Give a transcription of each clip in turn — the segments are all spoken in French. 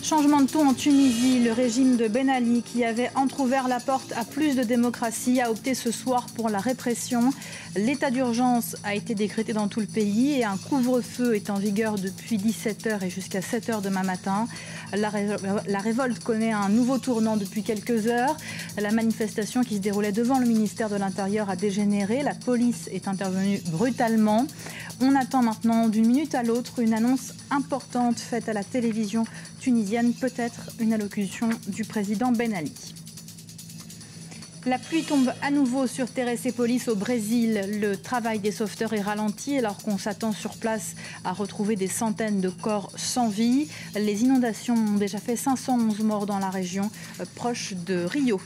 Changement de ton en Tunisie, le régime de Ben Ali, qui avait entrouvert la porte à plus de démocratie, a opté ce soir pour la répression. L'état d'urgence a été décrété dans tout le pays et un couvre-feu est en vigueur depuis 17h et jusqu'à 7h demain matin. La révolte connaît un nouveau tournant depuis quelques heures. La manifestation qui se déroulait devant le ministère de l'Intérieur a dégénéré. La police est intervenue brutalement. On attend maintenant d'une minute à l'autre une annonce importante faite à la télévision tunisienne, peut-être une allocution du président Ben Ali. La pluie tombe à nouveau sur Teresópolis au Brésil. Le travail des sauveteurs est ralenti alors qu'on s'attend sur place à retrouver des centaines de corps sans vie. Les inondations ont déjà fait 511 morts dans la région proche de Rio.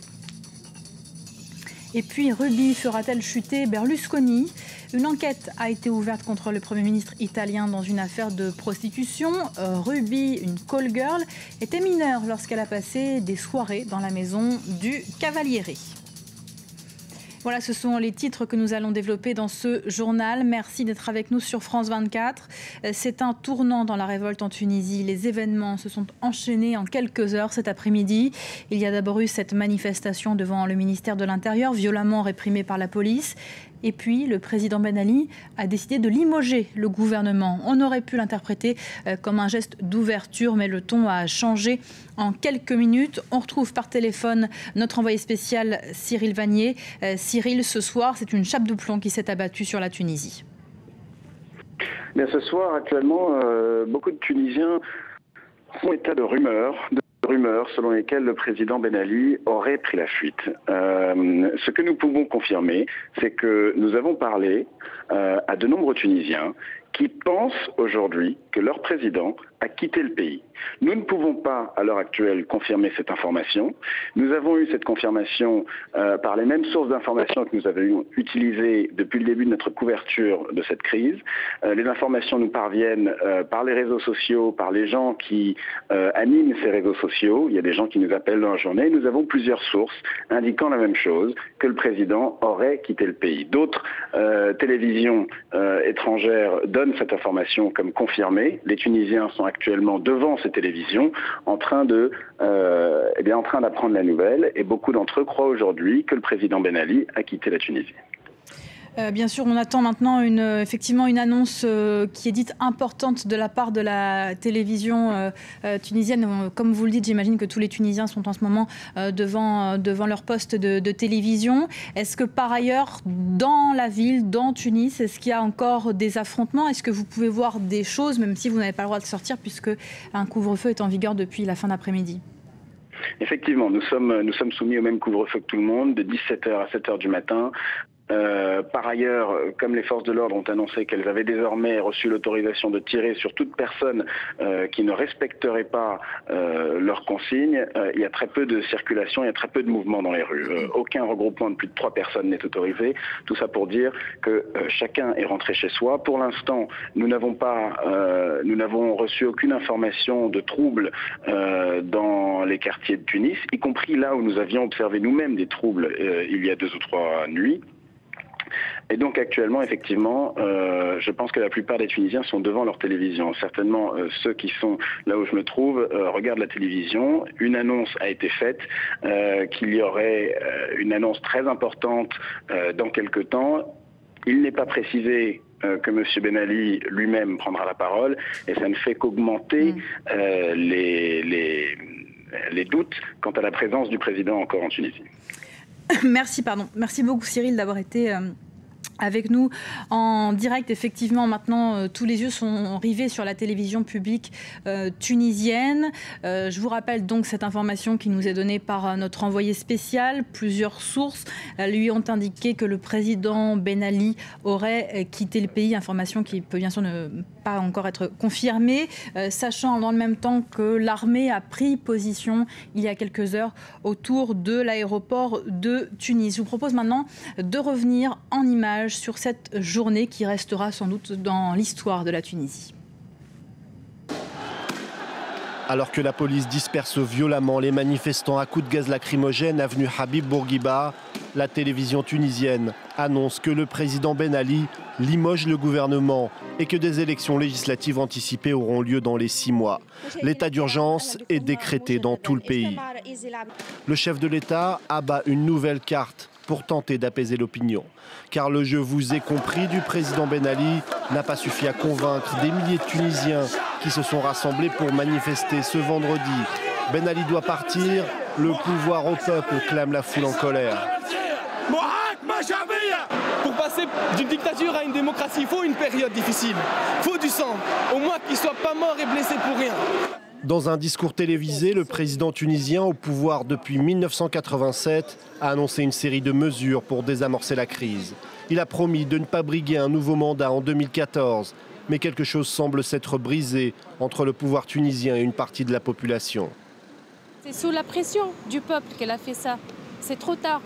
Et puis, Ruby fera-t-elle chuter Berlusconi ? Une enquête a été ouverte contre le Premier ministre italien dans une affaire de prostitution. Ruby, une call girl, était mineure lorsqu'elle a passé des soirées dans la maison du Cavaliere. Voilà, ce sont les titres que nous allons développer dans ce journal. Merci d'être avec nous sur France 24. C'est un tournant dans la révolte en Tunisie. Les événements se sont enchaînés en quelques heures cet après-midi. Il y a d'abord eu cette manifestation devant le ministère de l'Intérieur, violemment réprimée par la police. Et puis, le président Ben Ali a décidé de limoger le gouvernement. On aurait pu l'interpréter comme un geste d'ouverture, mais le ton a changé en quelques minutes. On retrouve par téléphone notre envoyé spécial Cyril Vanier. Cyril, ce soir, c'est une chape de plomb qui s'est abattue sur la Tunisie. Bien, ce soir, actuellement, beaucoup de Tunisiens font état de rumeurs selon lesquelles le président Ben Ali aurait pris la fuite. Ce que nous pouvons confirmer, c'est que nous avons parlé à de nombreux Tunisiens qui pensent aujourd'hui que leur président a quitté le pays. Nous ne pouvons pas, à l'heure actuelle, confirmer cette information. Nous avons eu cette confirmation par les mêmes sources d'informations que nous avons utilisées depuis le début de notre couverture de cette crise. Les informations nous parviennent par les réseaux sociaux, par les gens qui animent ces réseaux sociaux. Il y a des gens qui nous appellent dans la journée. Nous avons plusieurs sources indiquant la même chose, que le président aurait quitté le pays. D'autres télévisions étrangères donnent cette information comme confirmée. Les Tunisiens sont actuellement devant ces télévisions en train d'apprendre la nouvelle et beaucoup d'entre eux croient aujourd'hui que le président Ben Ali a quitté la Tunisie. Bien sûr, on attend maintenant effectivement une annonce qui est dite importante de la part de la télévision tunisienne. Comme vous le dites, j'imagine que tous les Tunisiens sont en ce moment devant leur poste de télévision. Est-ce que par ailleurs, dans la ville, dans Tunis, est-ce qu'il y a encore des affrontements ? Est-ce que vous pouvez voir des choses, même si vous n'avez pas le droit de sortir, puisque un couvre-feu est en vigueur depuis la fin d'après-midi ? Effectivement, nous sommes soumis au même couvre-feu que tout le monde, de 17h à 7h du matin. Par ailleurs, comme les forces de l'ordre ont annoncé qu'elles avaient désormais reçu l'autorisation de tirer sur toute personne qui ne respecterait pas leurs consignes, il y a très peu de circulation, il y a très peu de mouvement dans les rues. Aucun regroupement de plus de 3 personnes n'est autorisé. Tout ça pour dire que chacun est rentré chez soi. Pour l'instant, nous n'avons reçu aucune information de troubles dans les quartiers de Tunis, y compris là où nous avions observé nous-mêmes des troubles il y a 2 ou 3 nuits. Et donc actuellement, effectivement, je pense que la plupart des Tunisiens sont devant leur télévision. Certainement, ceux qui sont là où je me trouve regardent la télévision. Une annonce a été faite qu'il y aurait une annonce très importante dans quelque temps. Il n'est pas précisé que M. Ben Ali lui-même prendra la parole et ça ne fait qu'augmenter les doutes quant à la présence du président encore en Tunisie. Merci beaucoup Cyril d'avoir été avec nous en direct. Effectivement, maintenant, tous les yeux sont rivés sur la télévision publique tunisienne. Je vous rappelle donc cette information qui nous est donnée par notre envoyé spécial. Plusieurs sources lui ont indiqué que le président Ben Ali aurait quitté le pays. Information qui peut bien sûr ne pas encore être confirmée, sachant dans le même temps que l'armée a pris position il y a quelques heures autour de l'aéroport de Tunis. Je vous propose maintenant de revenir en images sur cette journée qui restera sans doute dans l'histoire de la Tunisie. Alors que la police disperse violemment les manifestants à coups de gaz lacrymogène avenue Habib Bourguiba, La télévision tunisienne annonce que le président Ben Ali limoge le gouvernement et que des élections législatives anticipées auront lieu dans les 6 mois. L'état d'urgence est décrété dans tout le pays. Le chef de l'État abat une nouvelle carte pour tenter d'apaiser l'opinion. Car le « je vous ai compris » du président Ben Ali n'a pas suffi à convaincre des milliers de Tunisiens qui se sont rassemblés pour manifester ce vendredi. Ben Ali doit partir, le pouvoir au peuple, clame la foule en colère. Pour passer d'une dictature à une démocratie, il faut une période difficile, il faut du sang, au moins qu'il ne soit pas mort et blessé pour rien. Dans un discours télévisé, le président tunisien, au pouvoir depuis 1987, a annoncé une série de mesures pour désamorcer la crise. Il a promis de ne pas briguer un nouveau mandat en 2014, mais quelque chose semble s'être brisé entre le pouvoir tunisien et une partie de la population. C'est sous la pression du peuple qu'elle a fait ça. C'est trop tard.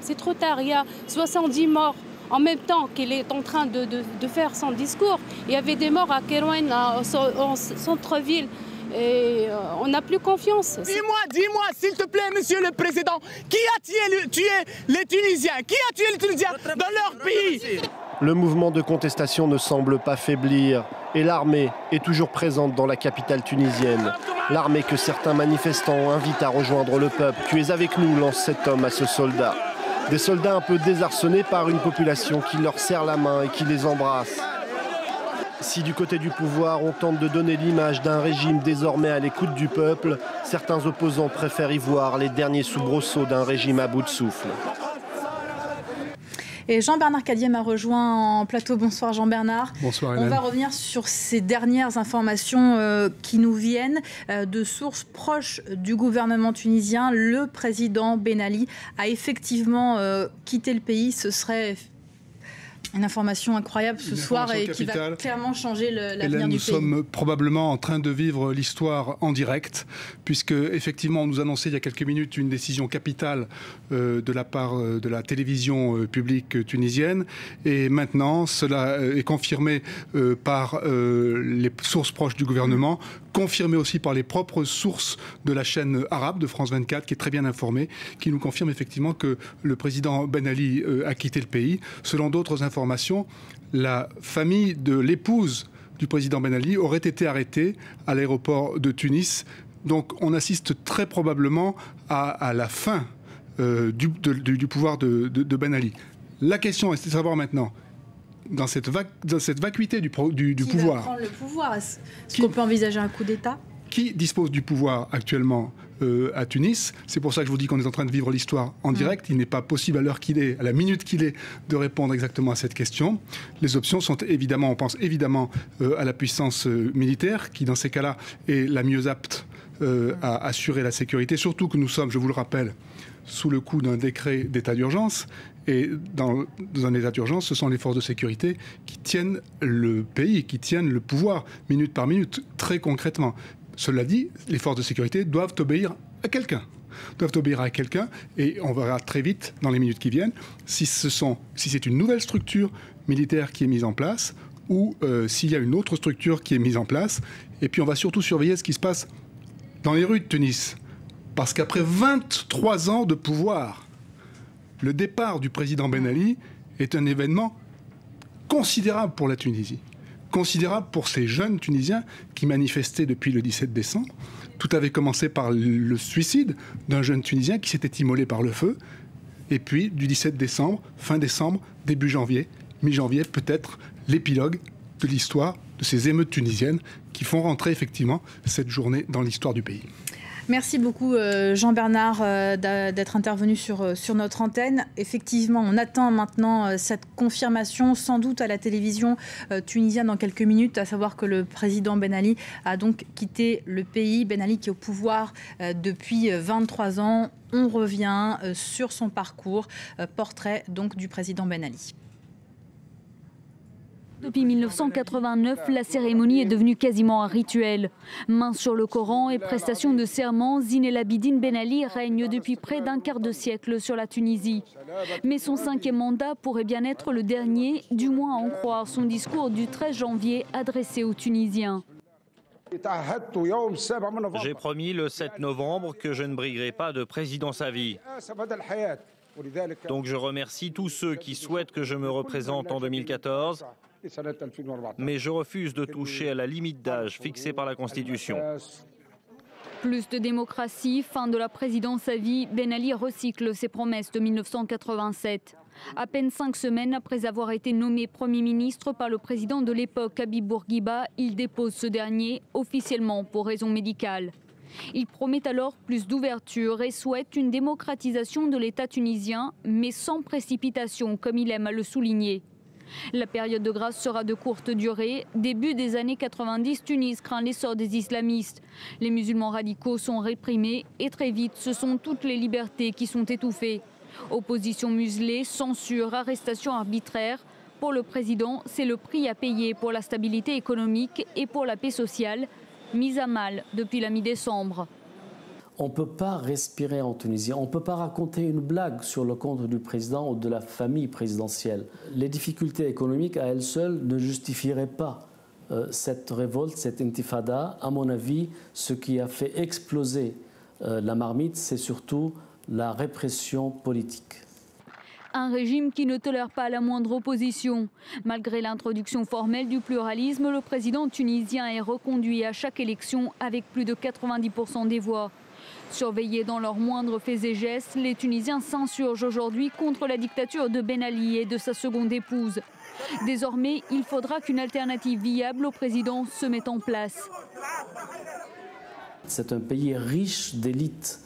C'est trop tard. Il y a 70 morts en même temps qu'elle est en train de faire son discours. Il y avait des morts à Kérouane, en centre-ville. Et on n'a plus confiance. Dis-moi, s'il te plaît, monsieur le président, qui a tué les Tunisiens? Qui a tué les Tunisiens dans leur pays? Le mouvement de contestation ne semble pas faiblir et l'armée est toujours présente dans la capitale tunisienne. L'armée que certains manifestants invitent à rejoindre le peuple. « Tu es avec nous », lance cet homme à ce soldat. Des soldats un peu désarçonnés par une population qui leur serre la main et qui les embrasse. Si du côté du pouvoir, on tente de donner l'image d'un régime désormais à l'écoute du peuple, certains opposants préfèrent y voir les derniers soubresauts d'un régime à bout de souffle. Et Jean-Bernard Cadier m'a rejoint en plateau. Bonsoir Jean-Bernard. Bonsoir Hélène. On va revenir sur ces dernières informations qui nous viennent de sources proches du gouvernement tunisien. Le président Ben Ali a effectivement quitté le pays. Ce serait une information incroyable ce soir et qui va clairement changer l'avenir du pays. Nous sommes probablement en train de vivre l'histoire en direct, puisque effectivement on nous annonçait il y a quelques minutes une décision capitale de la part de la télévision publique tunisienne, et maintenant cela est confirmé par les sources proches du gouvernement, confirmé aussi par les propres sources de la chaîne arabe de France 24, qui est très bien informée, qui nous confirme effectivement que le président Ben Ali a quitté le pays. Selon d'autres informations, la famille de l'épouse du président Ben Ali aurait été arrêtée à l'aéroport de Tunis. Donc on assiste très probablement à la fin du pouvoir de Ben Ali. La question est de savoir maintenant, dans cette vacuité du pouvoir... Qui va prendre le pouvoir? Est-ce qu'on peut envisager un coup d'État? Qui dispose du pouvoir actuellement à Tunis? C'est pour ça que je vous dis qu'on est en train de vivre l'histoire en direct. Il n'est pas possible à l'heure qu'il est, à la minute qu'il est, de répondre exactement à cette question. Les options sont évidemment, on pense évidemment à la puissance militaire, qui dans ces cas-là est la mieux apte à assurer la sécurité. Surtout que nous sommes, je vous le rappelle, sous le coup d'un décret d'état d'urgence. Et dans un état d'urgence, ce sont les forces de sécurité qui tiennent le pays, qui tiennent le pouvoir, minute par minute, très concrètement. Cela dit, les forces de sécurité doivent obéir à quelqu'un. Et on verra très vite, dans les minutes qui viennent, si c'est une nouvelle structure militaire qui est mise en place ou s'il y a une autre structure qui est mise en place. Et puis on va surtout surveiller ce qui se passe dans les rues de Tunis. Parce qu'après 23 ans de pouvoir, le départ du président Ben Ali est un événement considérable pour la Tunisie. Considérable pour ces jeunes Tunisiens qui manifestaient depuis le 17 décembre. Tout avait commencé par le suicide d'un jeune Tunisien qui s'était immolé par le feu. Et puis, du 17 décembre, fin décembre, début janvier, mi-janvier, peut-être l'épilogue de l'histoire de ces émeutes tunisiennes qui font rentrer effectivement cette journée dans l'histoire du pays. Merci beaucoup Jean-Bernard d'être intervenu sur notre antenne. Effectivement, on attend maintenant cette confirmation, sans doute à la télévision tunisienne dans quelques minutes, à savoir que le président Ben Ali a donc quitté le pays. Ben Ali qui est au pouvoir depuis 23 ans. On revient sur son parcours. Portrait donc du président Ben Ali. Depuis 1989, la cérémonie est devenue quasiment un rituel. Main sur le Coran et prestation de serment, Zine El Abidine Ben Ali règne depuis près d'un quart de siècle sur la Tunisie. Mais son 5e mandat pourrait bien être le dernier, du moins à en croire son discours du 13 janvier adressé aux Tunisiens. J'ai promis le 7 novembre que je ne briguerai pas de présidence à vie. Donc je remercie tous ceux qui souhaitent que je me représente en 2014, mais je refuse de toucher à la limite d'âge fixée par la Constitution. Plus de démocratie, fin de la présidence à vie, Ben Ali recycle ses promesses de 1987. À peine 5 semaines après avoir été nommé Premier ministre par le président de l'époque, Habib Bourguiba, il dépose ce dernier officiellement pour raison médicale. Il promet alors plus d'ouverture et souhaite une démocratisation de l'État tunisien, mais sans précipitation, comme il aime à le souligner. La période de grâce sera de courte durée. Début des années 90, Tunis craint l'essor des islamistes. Les musulmans radicaux sont réprimés et très vite, ce sont toutes les libertés qui sont étouffées. Opposition muselée, censure, arrestation arbitraire. Pour le président, c'est le prix à payer pour la stabilité économique et pour la paix sociale, mise à mal depuis la mi-décembre. On ne peut pas respirer en Tunisie, on ne peut pas raconter une blague sur le compte du président ou de la famille présidentielle. Les difficultés économiques à elles seules ne justifieraient pas cette révolte, cette intifada. À mon avis, ce qui a fait exploser la marmite, c'est surtout la répression politique. Un régime qui ne tolère pas la moindre opposition. Malgré l'introduction formelle du pluralisme, le président tunisien est reconduit à chaque élection avec plus de 90% des voix. Surveillés dans leurs moindres faits et gestes, les Tunisiens s'insurgent aujourd'hui contre la dictature de Ben Ali et de sa seconde épouse. Désormais, il faudra qu'une alternative viable au président se mette en place. C'est un pays riche d'élites.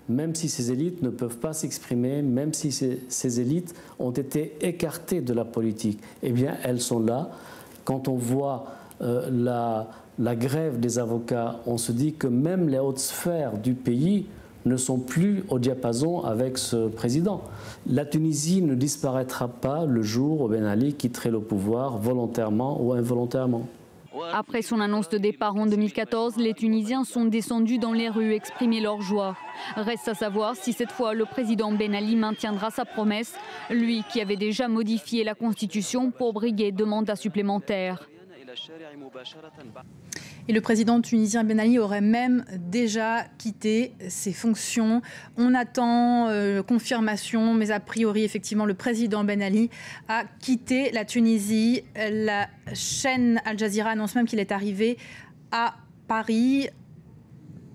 Même si ces élites ne peuvent pas s'exprimer, même si ces élites ont été écartées de la politique, eh bien elles sont là. Quand on voit la grève des avocats, on se dit que même les hautes sphères du pays ne sont plus au diapason avec ce président. La Tunisie ne disparaîtra pas le jour où Ben Ali quitterait le pouvoir volontairement ou involontairement. Après son annonce de départ en 2014, les Tunisiens sont descendus dans les rues exprimer leur joie. Reste à savoir si cette fois le président Ben Ali maintiendra sa promesse, lui qui avait déjà modifié la Constitution pour briguer de mandats supplémentaires. Et le président tunisien Ben Ali aurait même déjà quitté ses fonctions. On attend confirmation, mais a priori, effectivement, le président Ben Ali a quitté la Tunisie. La chaîne Al Jazeera annonce même qu'il est arrivé à Paris.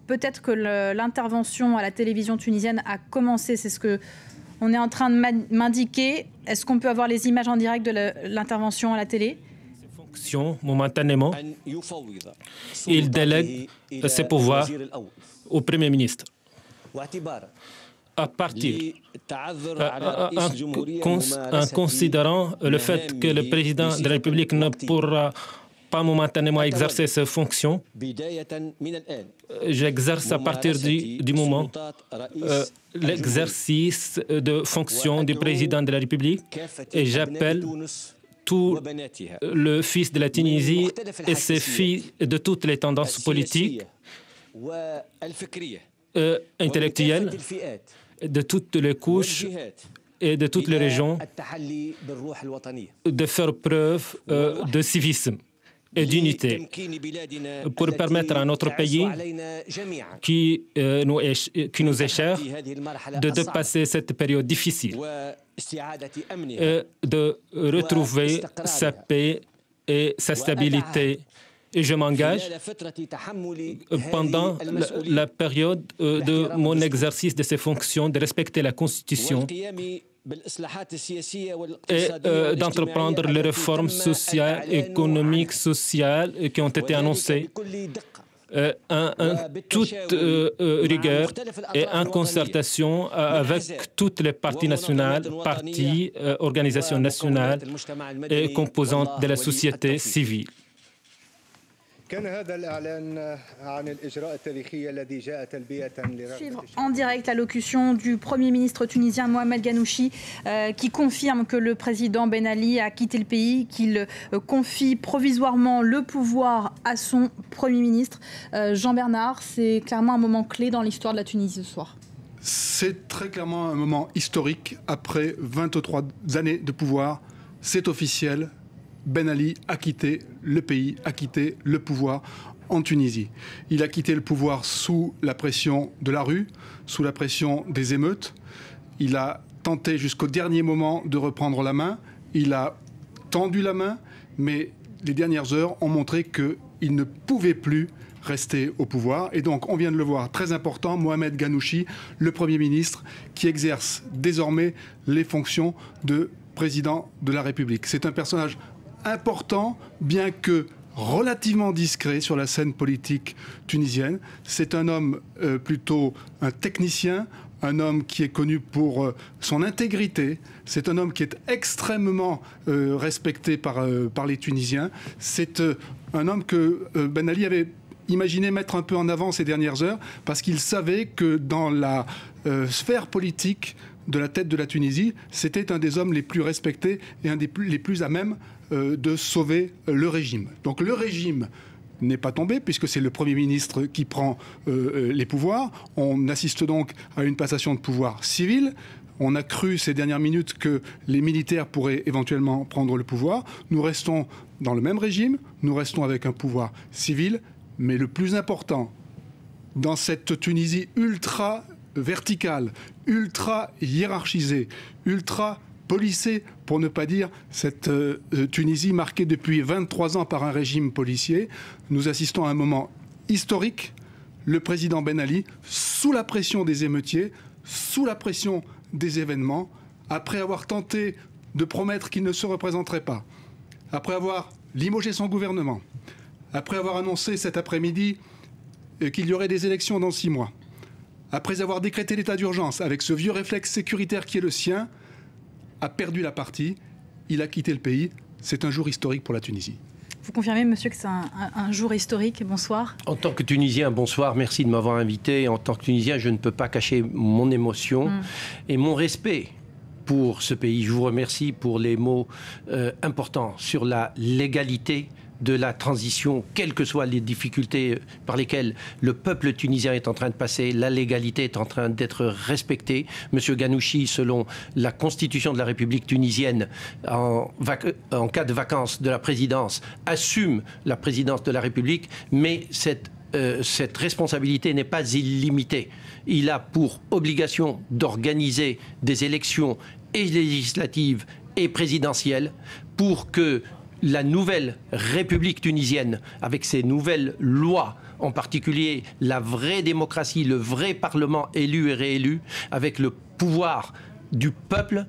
Peut-être que l'intervention à la télévision tunisienne a commencé, c'est ce qu'on est en train de m'indiquer. Est-ce qu'on peut avoir les images en direct de l'intervention à la télé ? Momentanément, il délègue ses pouvoirs au Premier ministre. En considérant le fait que le président de la République ne pourra pas momentanément exercer ses fonctions, j'exerce à partir du moment l'exercice de fonctions du président de la République et j'appelle tous les fils de la Tunisie et ses filles de toutes les tendances politiques, intellectuelles, de toutes les couches et de toutes les régions, de faire preuve de civisme et d'unité pour permettre à notre pays qui nous est cher de dépasser cette période difficile et de retrouver sa paix et sa stabilité. Et je m'engage pendant la période de mon exercice de ces fonctions de respecter la Constitution et d'entreprendre les réformes sociales, économiques, sociales qui ont été annoncées en toute rigueur et en concertation avec toutes les parties nationales, partis, organisations nationales et composantes de la société civile. Suivre en direct l'allocution du Premier ministre tunisien Mohamed Ghannouchi qui confirme que le président Ben Ali a quitté le pays, qu'il confie provisoirement le pouvoir à son Premier ministre. Jean-Bernard, c'est clairement un moment clé dans l'histoire de la Tunisie ce soir. C'est très clairement un moment historique. Après 23 années de pouvoir, c'est officiel. Ben Ali a quitté le pays, a quitté le pouvoir en Tunisie. Il a quitté le pouvoir sous la pression de la rue, sous la pression des émeutes. Il a tenté jusqu'au dernier moment de reprendre la main. Il a tendu la main, mais les dernières heures ont montré qu'il ne pouvait plus rester au pouvoir. Et donc, on vient de le voir, très important, Mohamed Ghanouchi, le Premier ministre, qui exerce désormais les fonctions de président de la République. C'est un personnage important, bien que relativement discret sur la scène politique tunisienne. C'est un homme plutôt un technicien, un homme qui est connu pour son intégrité. C'est un homme qui est extrêmement respecté par les Tunisiens. C'est un homme que Ben Ali avait imaginé mettre un peu en avant ces dernières heures, parce qu'il savait que dans la sphère politique de la tête de la Tunisie, c'était un des hommes les plus respectés et un des les plus à même de sauver le régime. Donc le régime n'est pas tombé, puisque c'est le Premier ministre qui prend les pouvoirs. On assiste donc à une passation de pouvoir civil. On a cru ces dernières minutes que les militaires pourraient éventuellement prendre le pouvoir. Nous restons dans le même régime, nous restons avec un pouvoir civil, mais le plus important, dans cette Tunisie ultra verticale, ultra hiérarchisée, ultra policée, pour ne pas dire cette Tunisie marquée depuis 23 ans par un régime policier, nous assistons à un moment historique. Le président Ben Ali, sous la pression des émeutiers, sous la pression des événements, après avoir tenté de promettre qu'il ne se représenterait pas, après avoir limogé son gouvernement, après avoir annoncé cet après-midi qu'il y aurait des élections dans 6 mois, après avoir décrété l'état d'urgence avec ce vieux réflexe sécuritaire qui est le sien, a perdu la partie, il a quitté le pays. C'est un jour historique pour la Tunisie. Vous confirmez, monsieur, que c'est un jour historique? Bonsoir. En tant que Tunisien, bonsoir, merci de m'avoir invité. En tant que Tunisien, je ne peux pas cacher mon émotion et mon respect pour ce pays. Je vous remercie pour les mots importants sur la légalité de la transition, quelles que soient les difficultés par lesquelles le peuple tunisien est en train de passer, la légalité est en train d'être respectée. Monsieur Ghanouchi, selon la constitution de la République tunisienne, en cas de vacance de la présidence, assume la présidence de la République, mais cette responsabilité n'est pas illimitée. Il a pour obligation d'organiser des élections et législatives et présidentielles pour que la nouvelle République tunisienne, avec ses nouvelles lois, en particulier la vraie démocratie, le vrai Parlement élu et réélu, avec le pouvoir du peuple,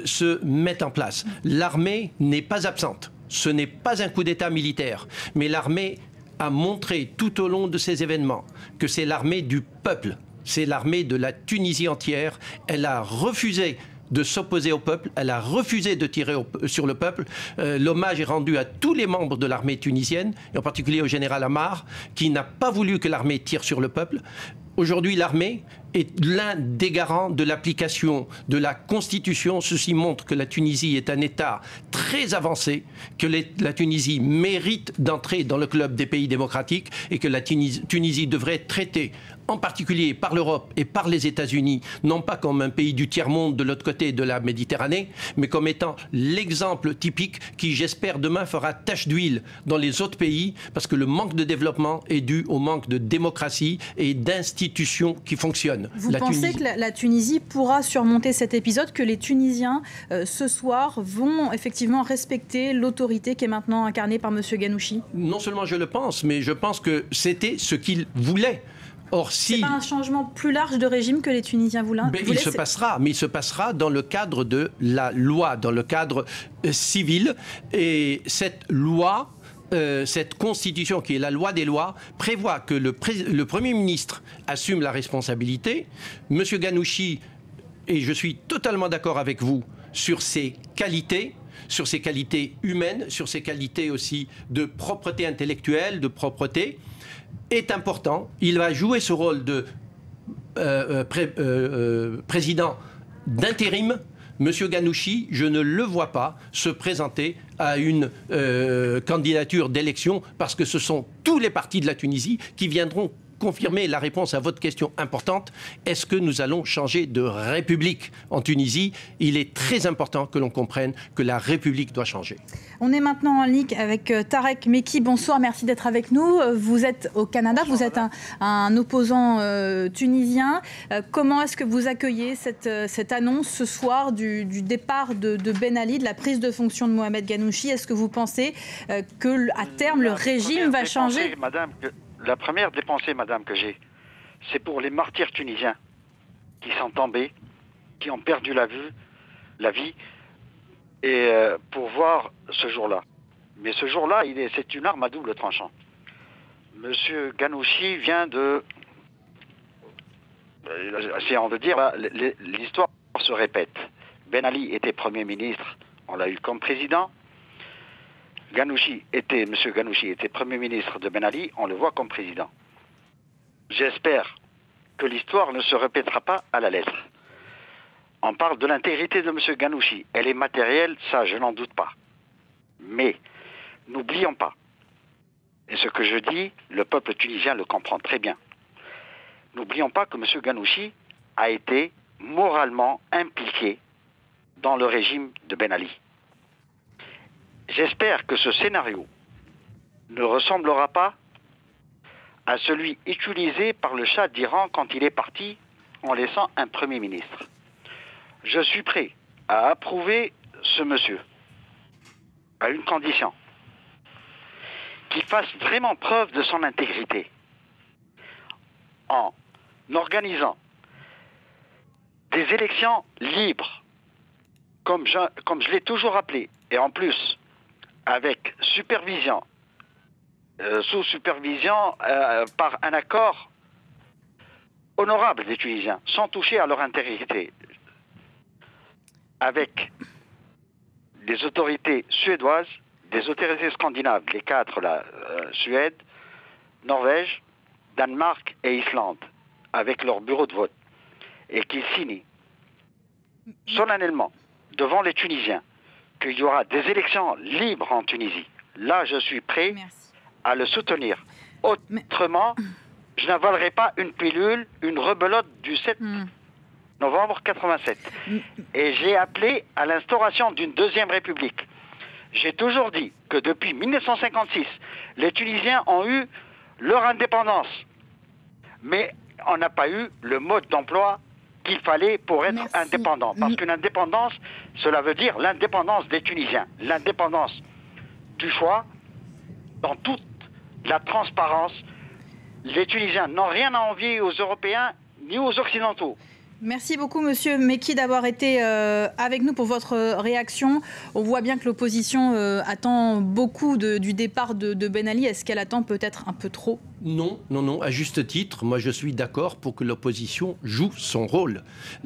se mette en place. L'armée n'est pas absente. Ce n'est pas un coup d'État militaire, mais l'armée a montré tout au long de ces événements que c'est l'armée du peuple, c'est l'armée de la Tunisie entière. Elle a refusé de s'opposer au peuple, elle a refusé de tirer sur le peuple. L'hommage est rendu à tous les membres de l'armée tunisienne, et en particulier au général Amar, qui n'a pas voulu que l'armée tire sur le peuple. Aujourd'hui, l'armée est l'un des garants de l'application de la Constitution. Ceci montre que la Tunisie est un État très avancé, que la Tunisie mérite d'entrer dans le club des pays démocratiques et que la Tunisie devrait être traitée en particulier par l'Europe et par les États-Unis, non pas comme un pays du tiers-monde de l'autre côté de la Méditerranée, mais comme étant l'exemple typique qui, j'espère, demain fera tache d'huile dans les autres pays, parce que le manque de développement est dû au manque de démocratie et d'institutions qui fonctionnent. Vous pensez que la Tunisie pourra surmonter cet épisode, que les Tunisiens, ce soir, vont effectivement respecter l'autorité qui est maintenant incarnée par M. Ghanouchi? Non seulement je le pense, mais je pense que c'était ce qu'ils voulaient. Or, si... C'est pas un changement plus large de régime que les Tunisiens voulaient? Il se passera dans le cadre de la loi, dans le cadre civil. Et cette loi, cette constitution qui est la loi des lois, prévoit que le Premier ministre assume la responsabilité. Monsieur Ghanouchi, et je suis totalement d'accord avec vous sur ses qualités humaines, sur ses qualités aussi de propreté intellectuelle, de propreté, est important. Il va jouer ce rôle de président d'intérim. Monsieur Ghanouchi, je ne le vois pas se présenter à une candidature d'élection, parce que ce sont tous les partis de la Tunisie qui viendront confirmer la réponse à votre question importante. Est-ce que nous allons changer de république en Tunisie? Il est très important que l'on comprenne que la république doit changer. On est maintenant en ligne avec Tarek Mekki. Bonsoir, merci d'être avec nous. Vous êtes au Canada, vous êtes un opposant tunisien. Comment est-ce que vous accueillez cette annonce ce soir du départ de Ben Ali, de la prise de fonction de Mohamed Ghannouchi? Est-ce que vous pensez que à terme le régime va changer? La première dépensée, madame, que j'ai, c'est pour les martyrs tunisiens qui sont tombés, qui ont perdu la vie, et pour voir ce jour-là. Mais ce jour-là, c'est une arme à double tranchant. Monsieur Ghannouchi vient de... essayons de dire, l'histoire se répète. Ben Ali était Premier ministre, on l'a eu comme président. Monsieur Ghannouchi était Premier ministre de Ben Ali, on le voit comme président. J'espère que l'histoire ne se répétera pas à la lettre. On parle de l'intégrité de M. Ghannouchi. Elle est matérielle, ça je n'en doute pas. Mais n'oublions pas, et ce que je dis, le peuple tunisien le comprend très bien. N'oublions pas que M. Ghannouchi a été moralement impliqué dans le régime de Ben Ali. J'espère que ce scénario ne ressemblera pas à celui utilisé par le Shah d'Iran quand il est parti en laissant un Premier ministre. Je suis prêt à approuver ce monsieur, à une condition, qu'il fasse vraiment preuve de son intégrité, en organisant des élections libres, comme je l'ai toujours appelé, et en plus, avec supervision, sous supervision par un accord honorable des Tunisiens, sans toucher à leur intégrité, avec des autorités suédoises, des autorités scandinaves, les quatre, Suède, Norvège, Danemark et Islande, avec leur bureau de vote, et qu'ils signent solennellement devant les Tunisiens qu'il y aura des élections libres en Tunisie. Là, je suis prêt à le soutenir. Autrement, je n'avalerai pas une pilule, une rebelote du 7 novembre 87. Et j'ai appelé à l'instauration d'une deuxième république. J'ai toujours dit que depuis 1956, les Tunisiens ont eu leur indépendance. Mais on n'a pas eu le mode d'emploi qu'il fallait pour être indépendant. Parce qu'une indépendance, cela veut dire l'indépendance des Tunisiens. L'indépendance du choix, dans toute la transparence. Les Tunisiens n'ont rien à envier aux Européens ni aux Occidentaux. Merci beaucoup, Monsieur Mekki, d'avoir été avec nous pour votre réaction. On voit bien que l'opposition attend beaucoup du départ de Ben Ali. Est-ce qu'elle attend peut-être un peu trop ? Non, à juste titre, moi je suis d'accord pour que l'opposition joue son rôle.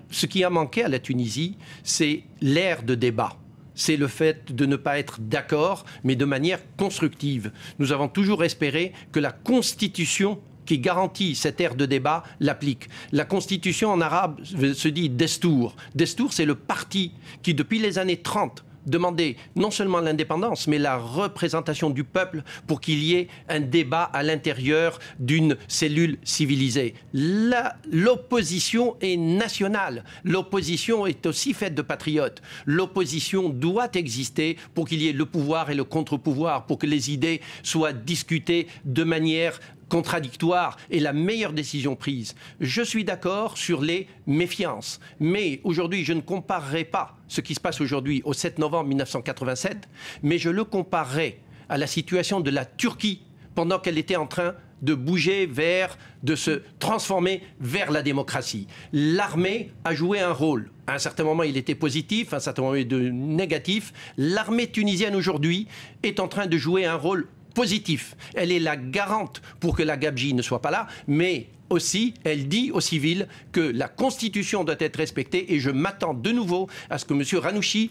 Ce qui a manqué à la Tunisie, c'est l'ère de débat. C'est le fait de ne pas être d'accord, mais de manière constructive. Nous avons toujours espéré que la Constitution qui garantit cette ère de débat l'applique. La Constitution en arabe se dit Destour. Destour, c'est le parti qui, depuis les années 30, demandait non seulement l'indépendance, mais la représentation du peuple pour qu'il y ait un débat à l'intérieur d'une cellule civilisée. L'opposition est nationale. L'opposition est aussi faite de patriotes. L'opposition doit exister pour qu'il y ait le pouvoir et le contre-pouvoir, pour que les idées soient discutées de manière contradictoire et la meilleure décision prise. Je suis d'accord sur les méfiances, mais aujourd'hui je ne comparerai pas ce qui se passe aujourd'hui au 7 novembre 1987, mais je le comparerai à la situation de la Turquie pendant qu'elle était en train de bouger de se transformer vers la démocratie. L'armée a joué un rôle. À un certain moment, il était positif, à un certain moment, il était négatif. L'armée tunisienne aujourd'hui est en train de jouer un rôle positif. Elle est la garante pour que la gabegie ne soit pas là, mais aussi, elle dit aux civils que la Constitution doit être respectée et je m'attends de nouveau à ce que M. Ghannouchi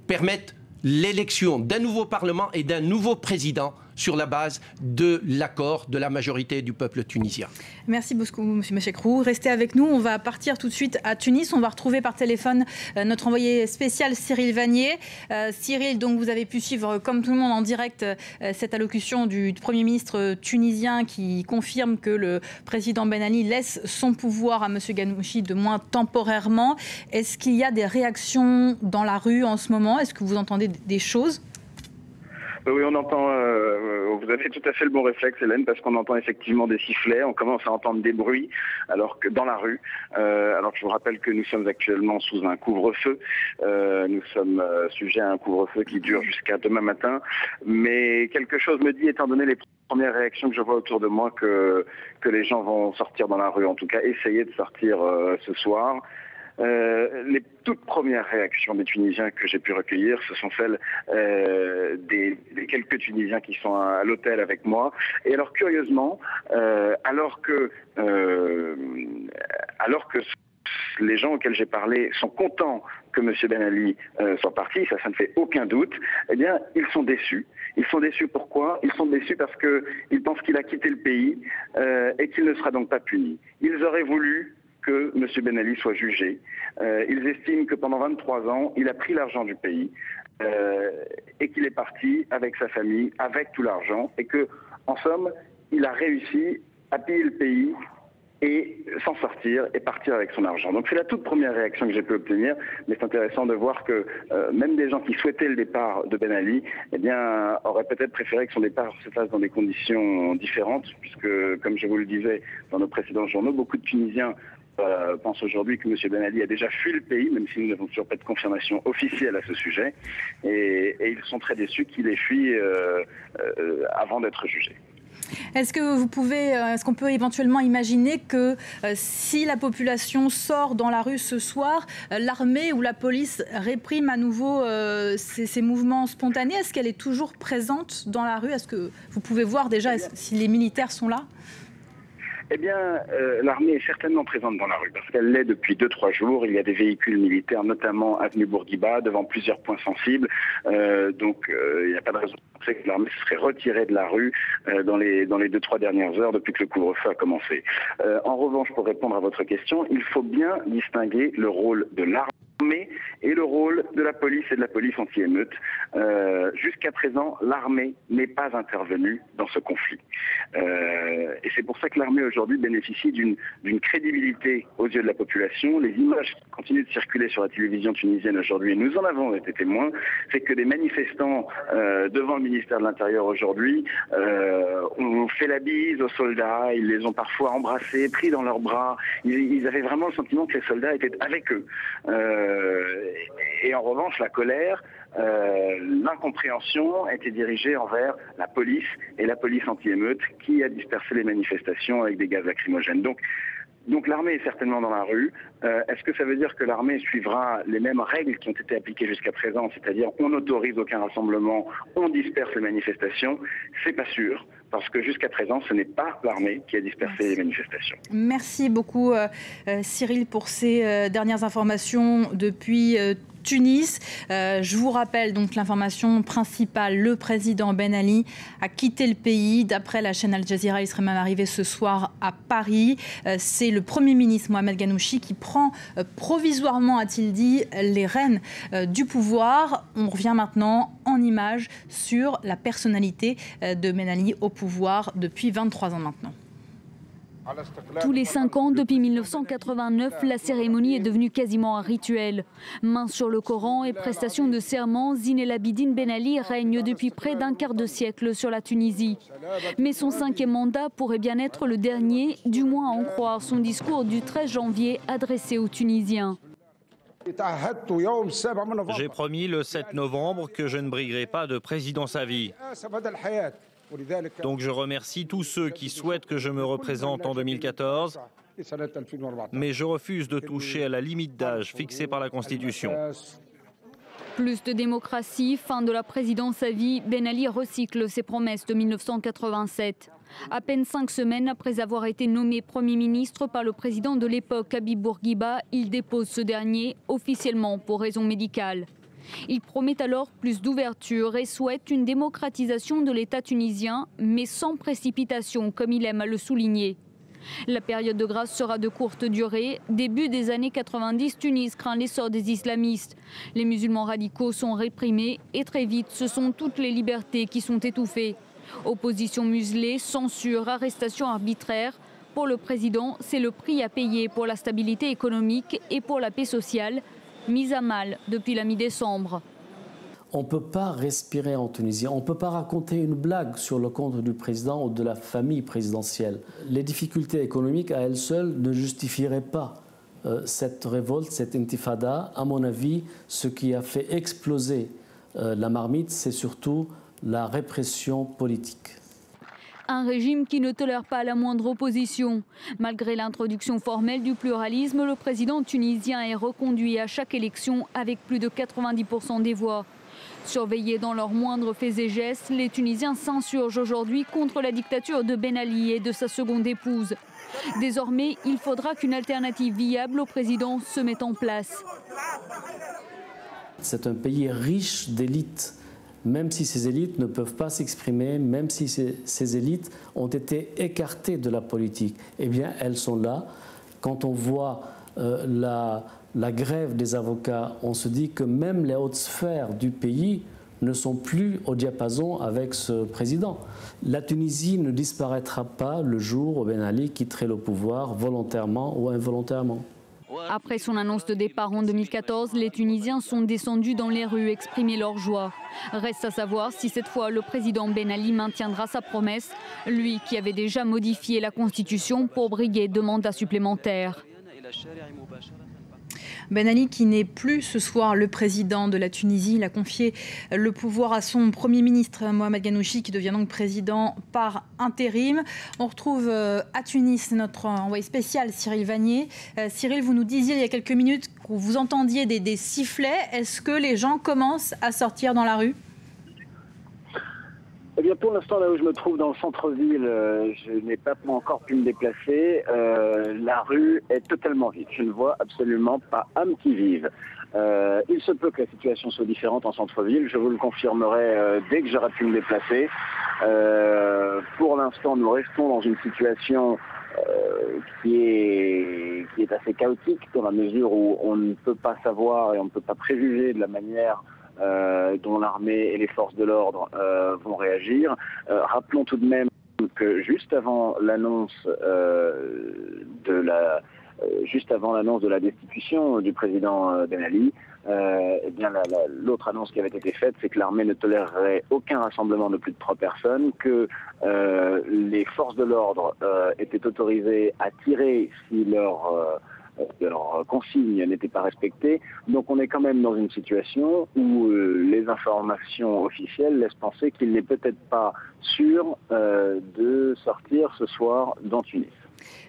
permette l'élection d'un nouveau Parlement et d'un nouveau président sur la base de l'accord de la majorité du peuple tunisien. Merci beaucoup, M. Mechekrou. Restez avec nous. On va partir tout de suite à Tunis. On va retrouver par téléphone notre envoyé spécial Cyril Vanier. Cyril, donc vous avez pu suivre, comme tout le monde en direct, cette allocution du Premier ministre tunisien qui confirme que le président Ben Ali laisse son pouvoir à M. Ghannouchi, de moins temporairement. Est-ce qu'il y a des réactions dans la rue en ce moment? Est-ce que vous entendez des choses? Oui, on entend, vous avez tout à fait le bon réflexe, Hélène, parce qu'on entend effectivement des sifflets, on commence à entendre des bruits, alors que dans la rue, alors que je vous rappelle que nous sommes actuellement sous un couvre-feu, nous sommes sujets à un couvre-feu qui dure jusqu'à demain matin, mais quelque chose me dit, étant donné les premières réactions que je vois autour de moi, que les gens vont sortir dans la rue, en tout cas essayer de sortir ce soir. Les toutes premières réactions des Tunisiens que j'ai pu recueillir, ce sont celles des quelques Tunisiens qui sont à l'hôtel avec moi. Et alors curieusement, alors que les gens auxquels j'ai parlé sont contents que M. Ben Ali soit parti, ça ne fait aucun doute, eh bien, ils sont déçus. Ils sont déçus pourquoi? Ils sont déçus parce qu'ils pensent qu'il a quitté le pays et qu'il ne sera donc pas puni. Ils auraient voulu que M. Ben Ali soit jugé. Ils estiment que pendant 23 ans, il a pris l'argent du pays et qu'il est parti avec sa famille, avec tout l'argent, et que, en somme, il a réussi à piller le pays et s'en sortir et partir avec son argent. Donc c'est la toute première réaction que j'ai pu obtenir, mais c'est intéressant de voir que même des gens qui souhaitaient le départ de Ben Ali, eh bien, auraient peut-être préféré que son départ se fasse dans des conditions différentes, puisque, comme je vous le disais dans nos précédents journaux, beaucoup de Tunisiens pense aujourd'hui que M. Ben Ali a déjà fui le pays, même si nous n'avons toujours pas de confirmation officielle à ce sujet. Et ils sont très déçus qu'il ait fui avant d'être jugé. Est-ce qu'on peut éventuellement imaginer que si la population sort dans la rue ce soir, l'armée ou la police réprime à nouveau ces mouvements spontanés? Est-ce qu'elle est toujours présente dans la rue? Est-ce que vous pouvez voir déjà si les militaires sont là? Eh bien, l'armée est certainement présente dans la rue, parce qu'elle l'est depuis 2-3 jours. Il y a des véhicules militaires, notamment avenue Bourguiba, devant plusieurs points sensibles. Donc, il n'y a pas de raison de penser que l'armée se serait retirée de la rue dans les 2-3 dernières heures, depuis que le couvre-feu a commencé. En revanche, pour répondre à votre question, il faut bien distinguer le rôle de l'armée et le rôle de la police et de la police anti-émeute. Jusqu'à présent, l'armée n'est pas intervenue dans ce conflit. Et c'est pour ça que l'armée aujourd'hui bénéficie d'une crédibilité aux yeux de la population. Les images qui continuent de circuler sur la télévision tunisienne aujourd'hui, et nous en avons été témoins, c'est que des manifestants devant le ministère de l'Intérieur aujourd'hui ont fait la bise aux soldats, ils les ont parfois embrassés, pris dans leurs bras. Ils avaient vraiment le sentiment que les soldats étaient avec eux. Et en revanche, la colère, l'incompréhension était dirigée envers la police et la police anti-émeute qui a dispersé les manifestations avec des gaz lacrymogènes. Donc l'armée est certainement dans la rue. Est-ce que ça veut dire que l'armée suivra les mêmes règles qui ont été appliquées jusqu'à présent, c'est-à-dire on n'autorise aucun rassemblement, on disperse les manifestations? C'est pas sûr, parce que jusqu'à présent, ce n'est pas l'armée qui a dispersé les manifestations. Merci beaucoup Cyril pour ces dernières informations depuis Tunis. Je vous rappelle donc l'information principale. Le président Ben Ali a quitté le pays. D'après la chaîne Al Jazeera, il serait même arrivé ce soir à Paris. C'est le Premier ministre Mohamed Ghannouchi qui prend provisoirement, a-t-il dit, les rênes du pouvoir. On revient maintenant en images sur la personnalité de Ben Ali au pouvoir depuis 23 ans maintenant. Tous les 5 ans, depuis 1989, la cérémonie est devenue quasiment un rituel. Main sur le Coran et prestation de serment, Zine El Abidine Ben Ali règne depuis près d'un quart de siècle sur la Tunisie. Mais son 5e mandat pourrait bien être le dernier, du moins à en croire son discours du 13 janvier adressé aux Tunisiens. J'ai promis le 7 novembre que je ne briguerai pas de présidence à vie. Donc je remercie tous ceux qui souhaitent que je me représente en 2014, mais je refuse de toucher à la limite d'âge fixée par la Constitution. Plus de démocratie, fin de la présidence à vie, Ben Ali recycle ses promesses de 1987. À peine 5 semaines après avoir été nommé Premier ministre par le président de l'époque, Habib Bourguiba, il dépose ce dernier officiellement pour raison médicale. Il promet alors plus d'ouverture et souhaite une démocratisation de l'État tunisien, mais sans précipitation, comme il aime à le souligner. La période de grâce sera de courte durée. Début des années 90, Tunis craint l'essor des islamistes. Les musulmans radicaux sont réprimés et très vite, ce sont toutes les libertés qui sont étouffées. Opposition muselée, censure, arrestation arbitraire. Pour le président, c'est le prix à payer pour la stabilité économique et pour la paix sociale, mise à mal depuis la mi-décembre. On ne peut pas respirer en Tunisie, on ne peut pas raconter une blague sur le compte du président ou de la famille présidentielle. Les difficultés économiques à elles seules ne justifieraient pas cette révolte, cette intifada. À mon avis, ce qui a fait exploser la marmite, c'est surtout la répression politique. Un régime qui ne tolère pas la moindre opposition. Malgré l'introduction formelle du pluralisme, le président tunisien est reconduit à chaque élection avec plus de 90% des voix. Surveillés dans leurs moindres faits et gestes, les Tunisiens s'insurgent aujourd'hui contre la dictature de Ben Ali et de sa seconde épouse. Désormais, il faudra qu'une alternative viable au président se mette en place. C'est un pays riche d'élites. Même si ces élites ne peuvent pas s'exprimer, même si ces élites ont été écartées de la politique, eh bien elles sont là. Quand on voit la grève des avocats, on se dit que même les hautes sphères du pays ne sont plus au diapason avec ce président. La Tunisie ne disparaîtra pas le jour où Ben Ali quitterait le pouvoir volontairement ou involontairement. Après son annonce de départ en 2014, les Tunisiens sont descendus dans les rues exprimer leur joie. Reste à savoir si cette fois le président Ben Ali maintiendra sa promesse, lui qui avait déjà modifié la Constitution pour briguer de mandats supplémentaires. Ben Ali qui n'est plus ce soir le président de la Tunisie, il a confié le pouvoir à son Premier ministre Mohamed Ghannouchi qui devient donc président par intérim. On retrouve à Tunis notre envoyé spécial Cyril Vanier. Cyril, vous nous disiez il y a quelques minutes que vous entendiez des sifflets. Est-ce que les gens commencent à sortir dans la rue ? Eh bien, pour l'instant, là où je me trouve dans le centre-ville, je n'ai pas encore pu me déplacer. La rue est totalement vide. Je ne vois absolument pas âme qui vive. Il se peut que la situation soit différente en centre-ville. Je vous le confirmerai dès que j'aurai pu me déplacer. Pour l'instant, nous restons dans une situation qui est assez chaotique dans la mesure où on ne peut pas savoir et on ne peut pas préjuger de la manière dont l'armée et les forces de l'ordre vont réagir. Rappelons tout de même que juste avant l'annonce de la destitution du président Ben Ali, eh bien l'autre annonce qui avait été faite, c'est que l'armée ne tolérerait aucun rassemblement de plus de 3 personnes, que les forces de l'ordre étaient autorisées à tirer si leur consignes n'étaient pas respectées. Donc on est quand même dans une situation où les informations officielles laissent penser qu'il n'est peut-être pas sûr de sortir ce soir dans Tunis.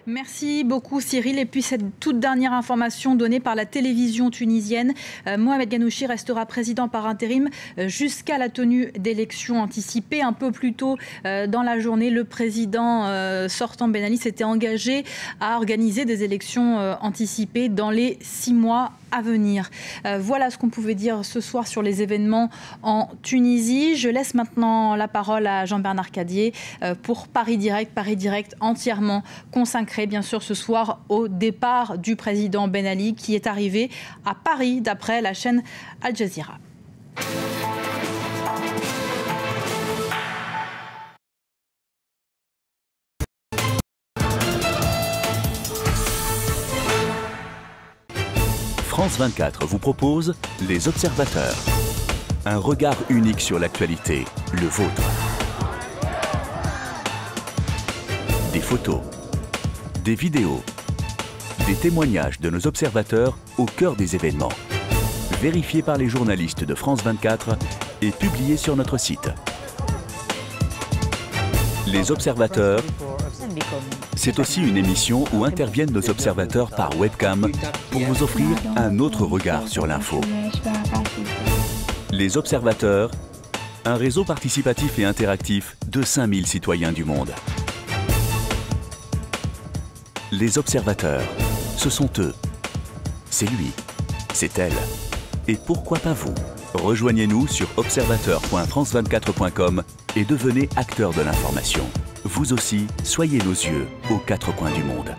Merci beaucoup Cyril. Et puis cette toute dernière information donnée par la télévision tunisienne, Mohamed Ghannouchi restera président par intérim jusqu'à la tenue d'élections anticipées. Un peu plus tôt dans la journée, le président sortant Ben Ali s'était engagé à organiser des élections anticipées dans les 6 mois à venir. Voilà ce qu'on pouvait dire ce soir sur les événements en Tunisie. Je laisse maintenant la parole à Jean-Bernard Cadier pour Paris Direct entièrement consacré bien sûr ce soir au départ du président Ben Ali qui est arrivé à Paris d'après la chaîne Al Jazeera. France 24 vous propose Les Observateurs. Un regard unique sur l'actualité, le vôtre. Des photos, des vidéos, des témoignages de nos observateurs au cœur des événements. Vérifiés par les journalistes de France 24 et publiés sur notre site. Les Observateurs, c'est aussi une émission où interviennent nos observateurs par webcam pour vous offrir un autre regard sur l'info. Les Observateurs, un réseau participatif et interactif de 5000 citoyens du monde. Les Observateurs, ce sont eux. C'est lui, c'est elle. Et pourquoi pas vous ? Rejoignez-nous sur observateur.france24.com et devenez acteur de l'information. Vous aussi, soyez nos yeux aux quatre coins du monde.